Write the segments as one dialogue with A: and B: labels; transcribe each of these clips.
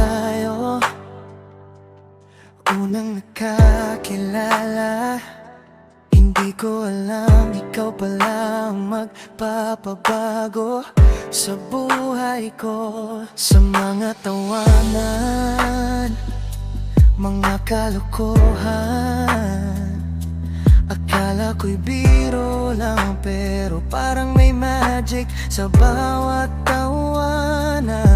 A: tayo unang nakakilala. Hindi ko alam ikaw pala ang magpapabago sa buhay ko. Sa mga tawanan, mga kalokohan, akala ko'y biro lang, pero parang may magic sa bawat tawanan.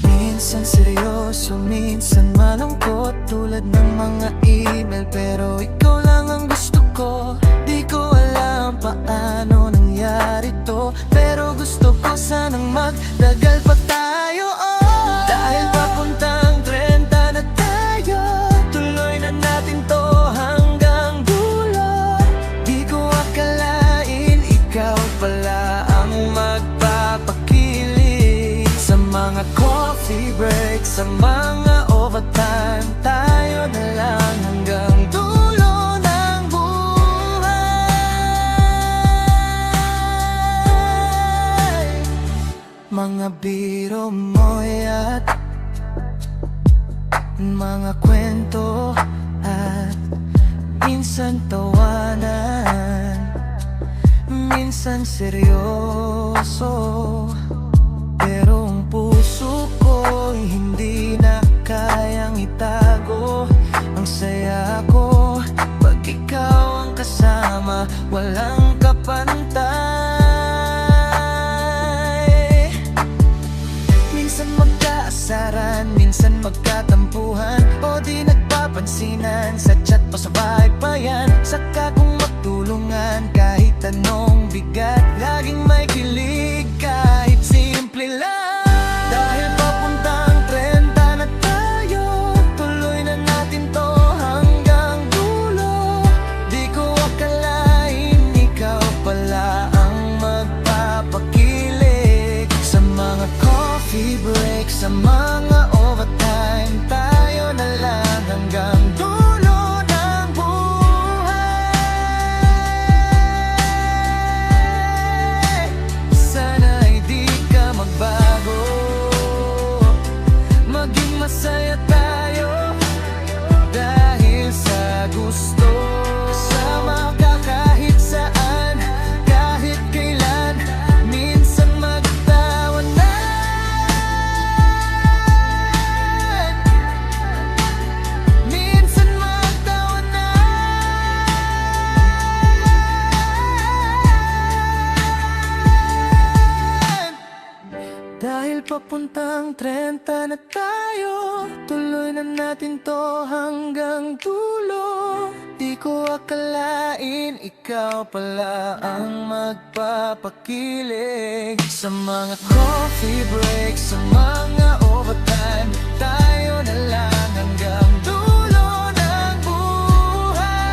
A: Minsan seryoso, minsan malungkot, tulad ng mga email, pero ikaw lang ang gusto ko. Di ko alam paano nangyari to, pero gusto ko sanang magtagal pa tayo, dahil papuntang 30 na tayo. Tuloy na natin to hanggang dulo. Di ko akalain ikaw pala ang magpapakilig. Sa mga coffee break, sa mga overtime, tayo na lang hanggang dulo ng buhay. Mga biro mo'y at mga kwento, at minsan tawanan, minsan seryoso, pero ang puso ko hindi na kayang itago. Ang saya ko pag ikaw ang kasama, walang kapantay. Minsan magkaasaran, minsan magkatampuhan, o di nagpapansinan, sa chat o sa vibe pa yan. Saka kung magtulungan kahit anong bigat, laging may kilig kahit simple lang. Dahil papuntang 30 na tayo, tuloy na natin to hanggang dulo. Di ko akalain ikaw pala ang magpapakilig. Sa mga coffee break, sa mga overtime, tayo na lang hanggang dulo ng buhay. Sana'y di ka magbago, maging masaya tayo dahil sa gusto. Kasama ka kahit saan, kahit kailan, minsan magtawanan, minsan magtawanan. Dahil papuntang 30 na tayo, tuloy na natin to hanggang dulo. Di ko akalain ikaw pala ang magpapakilig. Sa mga coffee break, sa mga overtime, tayo na lang hanggang dulo ng buhay.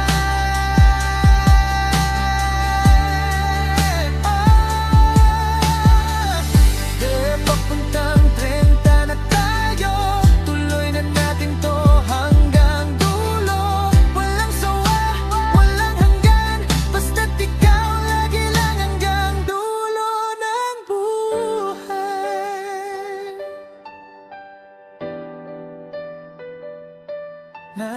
A: Papuntang 30 na tayo, tuloy na natin to hanggang dulo. Walang sawa, walang hanggan, basta't ikaw lagi lang hanggang dulo ng buhay. Na